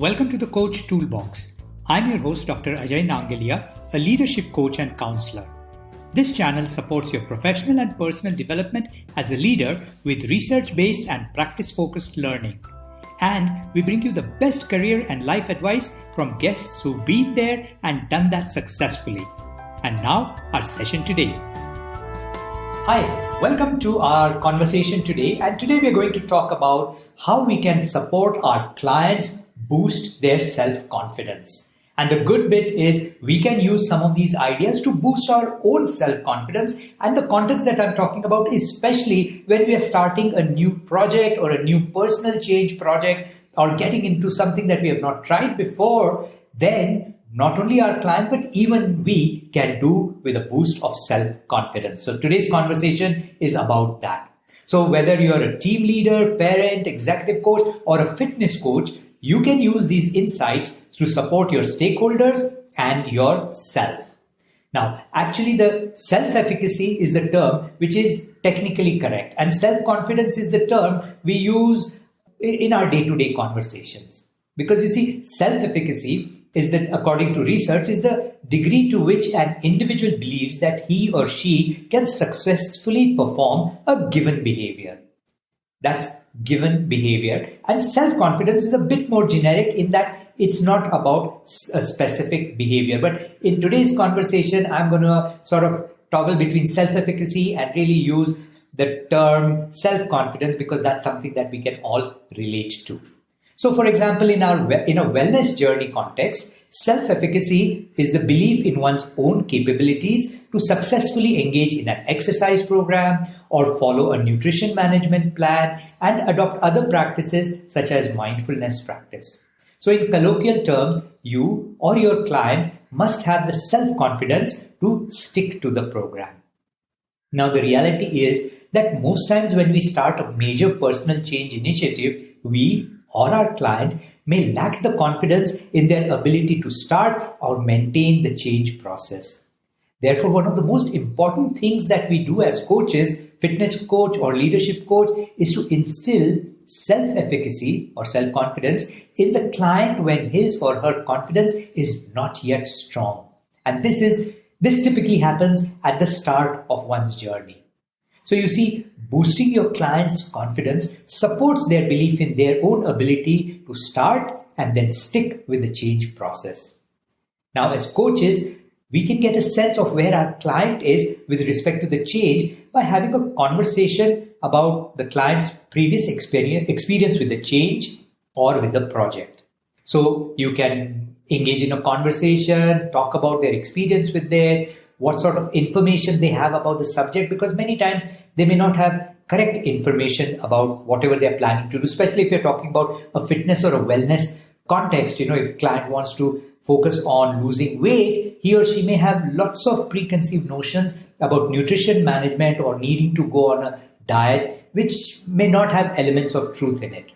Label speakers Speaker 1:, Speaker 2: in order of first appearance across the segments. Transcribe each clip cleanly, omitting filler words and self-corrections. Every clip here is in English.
Speaker 1: Welcome to the Coach Toolbox. I'm your host, Dr. Ajay Nangalia, a leadership coach and counselor. This channel supports your professional and personal development as a leader with research-based and practice-focused learning. And we bring you the best career and life advice from guests who've been there and done that successfully. And now, our session today. Hi, welcome to our conversation today. And today we're going to talk about how we can support our clients boost their self-confidence. And the good bit is we can use some of these ideas to boost our own self-confidence. And the context that I'm talking about, especially when we are starting a new project or a new personal change project or getting into something that we have not tried before, then not only our client, but even we can do with a boost of self-confidence. So today's conversation is about that. So whether you're a team leader, parent, executive coach, or a fitness coach, you can use these insights to support your stakeholders and yourself. Now, actually, the self-efficacy is the term which is technically correct, and self-confidence is the term we use in our day-to-day conversations. Because you see, self-efficacy is that, according to research, is the degree to which an individual believes that he or she can successfully perform a given behavior. That's given behavior. And self-confidence is a bit more generic in that it's not about a specific behavior. But in today's conversation, I'm going to sort of toggle between self-efficacy and really use the term self-confidence because that's something that we can all relate to. So for example, in a wellness journey context, self-efficacy is the belief in one's own capabilities to successfully engage in an exercise program or follow a nutrition management plan and adopt other practices such as mindfulness practice. So in colloquial terms, you or your client must have the self-confidence to stick to the program. Now, the reality is that most times when we start a major personal change initiative, we or our client may lack the confidence in their ability to start or maintain the change process. Therefore, one of the most important things that we do as coaches, fitness coach or leadership coach, is to instill self-efficacy or self-confidence in the client when his or her confidence is not yet strong. And this typically happens at the start of one's journey. So you see, boosting your client's confidence supports their belief in their own ability to start and then stick with the change process. Now, as coaches, we can get a sense of where our client is with respect to the change by having a conversation about the client's previous experience with the change or with the project. So you can engage in a conversation, talk about their experience with what sort of information they have about the subject, because many times they may not have correct information about whatever they're planning to do, especially if you're talking about a fitness or a wellness context. If a client wants to focus on losing weight, he or she may have lots of preconceived notions about nutrition management or needing to go on a diet, which may not have elements of truth in it.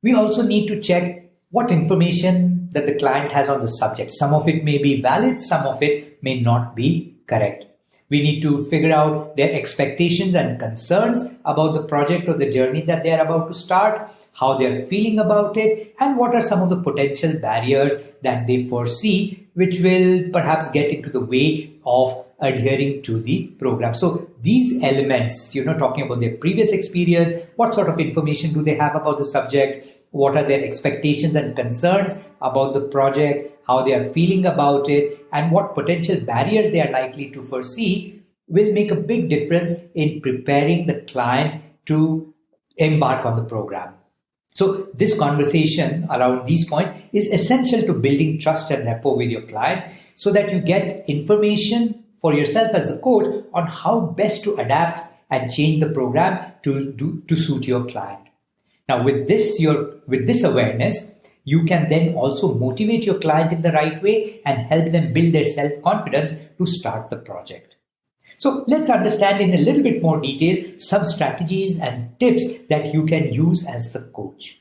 Speaker 1: We also need to check what information that the client has on the subject. Some of it may be valid, some of it may not be correct. We need to figure out their expectations and concerns about the project or the journey that they are about to start, how they're feeling about it, and what are some of the potential barriers that they foresee, which will perhaps get into the way of adhering to the program. So these elements, talking about their previous experience, what sort of information do they have about the subject, what are their expectations and concerns about the project, how they are feeling about it, and what potential barriers they are likely to foresee will make a big difference in preparing the client to embark on the program. So this conversation around these points is essential to building trust and rapport with your client so that you get information for yourself as a coach on how best to adapt and change the program to suit your client. Now, with this awareness, you can then also motivate your client in the right way and help them build their self-confidence to start the project. So let's understand in a little bit more detail some strategies and tips that you can use as the coach.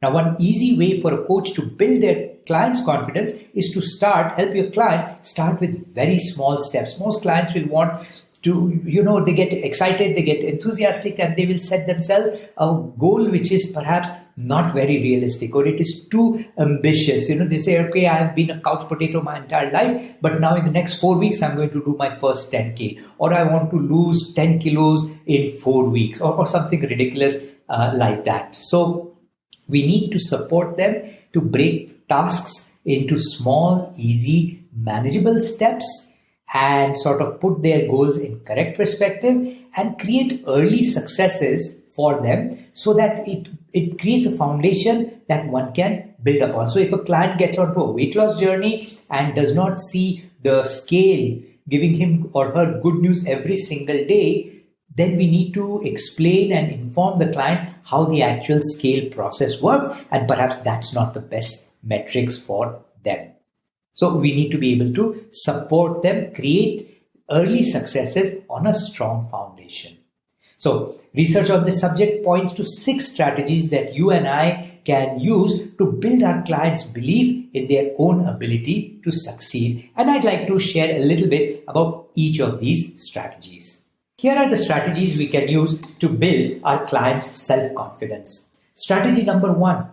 Speaker 1: Now, one easy way for a coach to build their client's confidence is to help your client start with very small steps. Most clients will want
Speaker 2: they get excited, they get enthusiastic, and they will set themselves a goal which is perhaps not very realistic, or it is too ambitious. They say, okay, I've been a couch potato my entire life, but now in the next 4 weeks, I'm going to do my first 10K, or I want to lose 10 kilos in 4 weeks, or something ridiculous like that. So we need to support them to break tasks into small, easy, manageable steps, and sort of put their goals in correct perspective and create early successes for them, so that it creates a foundation that one can build upon. So if a client gets onto a weight loss journey and does not see the scale giving him or her good news every single day, then we need to explain and inform the client how the actual scale process works, and perhaps that's not the best metrics for them. So we need to be able to support them, create early successes on a strong foundation. So research on this subject points to 6 strategies that you and I can use to build our clients' belief in their own ability to succeed. And I'd like to share a little bit about each of these strategies. Here are the strategies we can use to build our clients' self-confidence. Strategy number 1.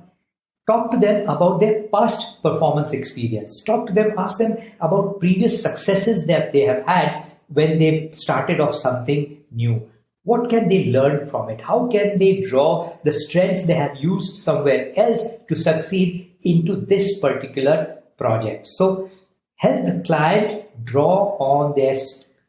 Speaker 2: Talk to them about their past performance experience. Talk to them, ask them about previous successes that they have had when they started off something new. What can they learn from it? How can they draw the strengths they have used somewhere else to succeed into this particular project? So help the client draw on their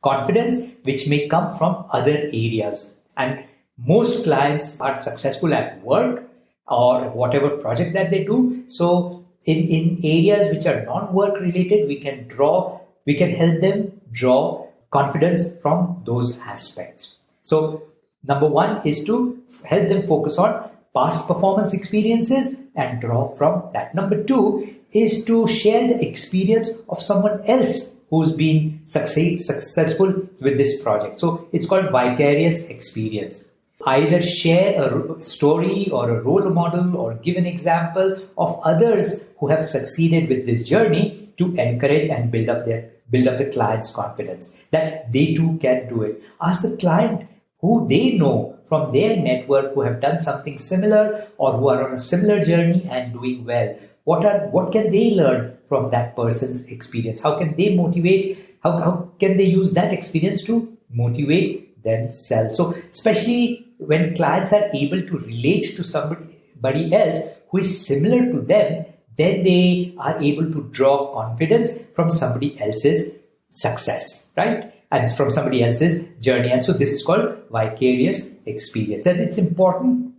Speaker 2: confidence, which may come from other areas. And most clients are successful at work or whatever project that they do. So in areas which are non-work related, we can help them draw confidence from those aspects. So number 1 is to help them focus on past performance experiences and draw from that. Number 2 is to share the experience of someone else who's been successful with this project. So it's called vicarious experience. Either share a story or a role model or give an example of others who have succeeded with this journey to encourage and build up the client's confidence that they too can do it. Ask the client who they know from their network who have done something similar or who are on a similar journey and doing well. What can they learn from that person's experience? How can they motivate? How can they use that experience to motivate themselves? So especially when clients are able to relate to somebody else who is similar to them, then they are able to draw confidence from somebody else's success, right? And from somebody else's journey. And so this is called vicarious experience. And it's important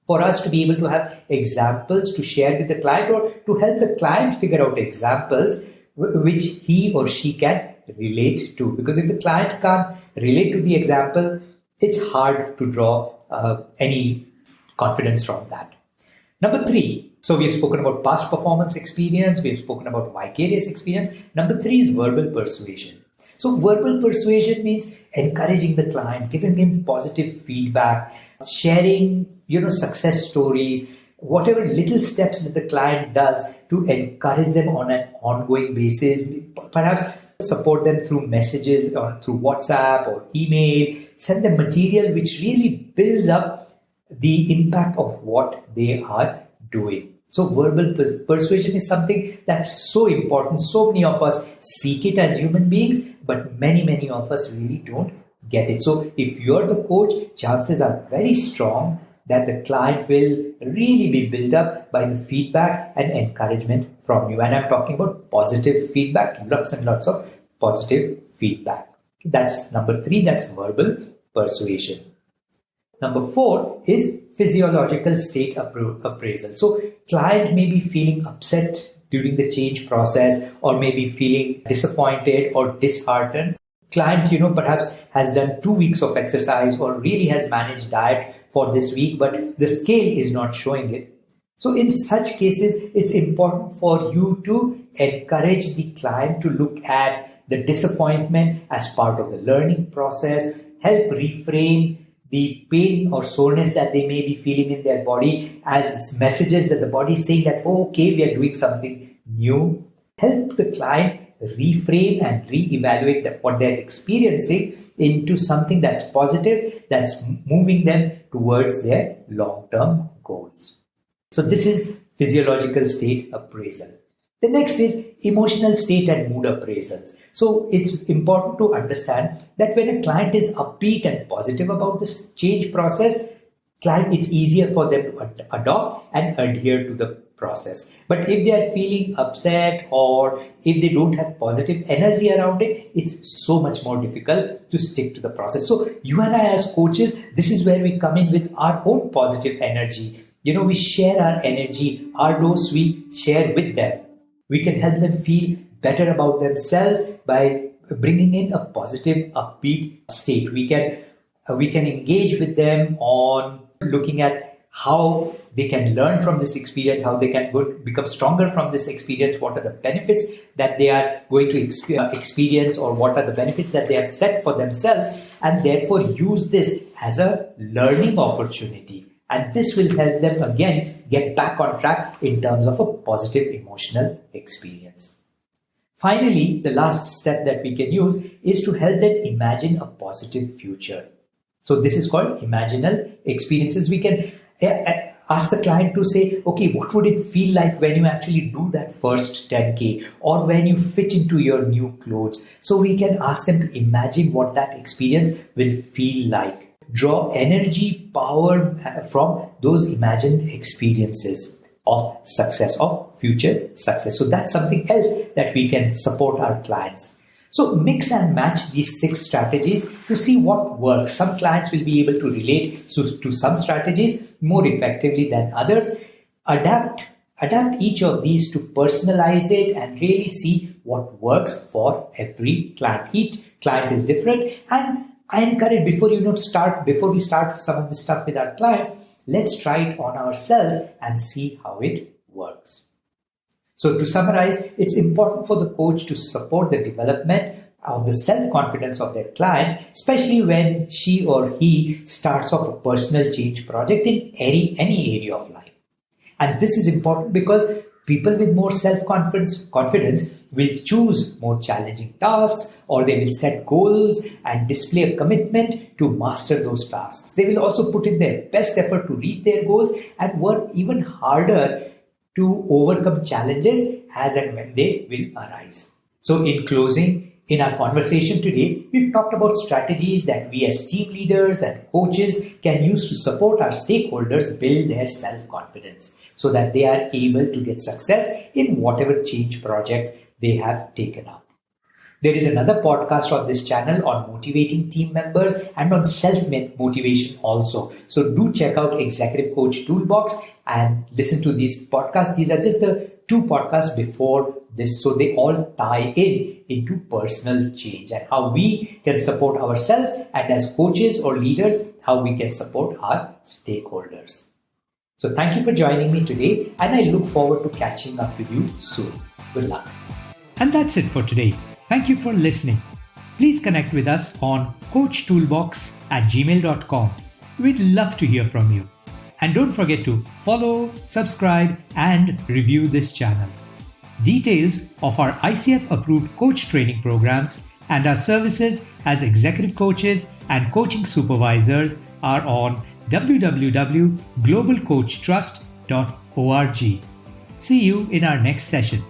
Speaker 2: for us to be able to have examples to share with the client, or to help the client figure out examples which he or she can relate to. Because if the client can't relate to the example, it's hard to draw any confidence from that. Number 3, so we've spoken about past performance experience, we've spoken about vicarious experience. Number 3 is verbal persuasion. So verbal persuasion means encouraging the client, giving him positive feedback, sharing, success stories, whatever little steps that the client does to encourage them on an ongoing basis, perhaps support them through messages or through WhatsApp or email, send them material which really builds up the impact of what they are doing. So verbal persuasion is something that's so important. So many of us seek it as human beings, but many of us really don't get it. So if you're the coach, chances are very strong that the client will really be built up by the feedback and encouragement from you. And I'm talking about positive feedback, lots and lots of positive feedback. That's number 3, that's verbal persuasion. Number 4 is physiological state appraisal. So client may be feeling upset during the change process, or maybe feeling disappointed or disheartened. Client, perhaps has done 2 weeks of exercise or really has managed diet for this week, but the scale is not showing it. So in such cases, it's important for you to encourage the client to look at the disappointment as part of the learning process, help reframe the pain or soreness that they may be feeling in their body as messages that the body is saying that, oh, okay, we are doing something new. Help the client reframe and reevaluate what they're experiencing into something that's positive, that's moving them towards their long-term goals. So this is physiological state appraisal. The next is emotional state and mood appraisals. So it's important to understand that when a client is upbeat and positive about this change process, it's easier for them to adopt and adhere to the process. But if they are feeling upset or if they don't have positive energy around it, it's so much more difficult to stick to the process. So you and I as coaches, this is where we come in with our own positive energy. We share our energy, our dose we share with them. We can help them feel better about themselves by bringing in a positive, upbeat state. We can engage with them on looking at how they can learn from this experience, how they can become stronger from this experience, what are the benefits that they are going to experience, or what are the benefits that they have set for themselves, and therefore use this as a learning opportunity. And this will help them again get back on track in terms of a positive emotional experience. Finally, the last step that we can use is to help them imagine a positive future. So this is called imaginal experiences. We can ask the client to say, okay, what would it feel like when you actually do that first 10K or when you fit into your new clothes? So we can ask them to imagine what that experience will feel like. Draw energy, power from those imagined experiences of success, of future success. So that's something else that we can support our clients. So mix and match these 6 strategies to see what works. Some clients will be able to relate to some strategies more effectively than others. Adapt each of these to personalize it and really see what works for every client. Each client is different, and I encourage before we start some of this stuff with our clients, let's try it on ourselves and see how it works. So to summarize, it's important for the coach to support the development of the self-confidence of their client, especially when she or he starts off a personal change project in any area of life. And this is important because people with more self-confidence will choose more challenging tasks, or they will set goals and display a commitment to master those tasks. They will also put in their best effort to reach their goals and work even harder to overcome challenges as and when they will arise. So in closing, in our conversation today, we've talked about strategies that we as team leaders and coaches can use to support our stakeholders build their self-confidence so that they are able to get success in whatever change project they have taken up. There is another podcast on this channel on motivating team members and on self-motivation also. So do check out Executive Coach Toolbox and listen to these podcasts. These are just the 2 podcasts before this. So they all tie into personal change and how we can support ourselves, and as coaches or leaders, how we can support our stakeholders. So thank you for joining me today, and I look forward to catching up with you soon. Good luck.
Speaker 1: And that's it for today. Thank you for listening. Please connect with us on coachtoolbox@gmail.com. We'd love to hear from you. And don't forget to follow, subscribe, and review this channel. Details of our ICF-approved coach training programs and our services as executive coaches and coaching supervisors are on www.globalcoachtrust.org. See you in our next session.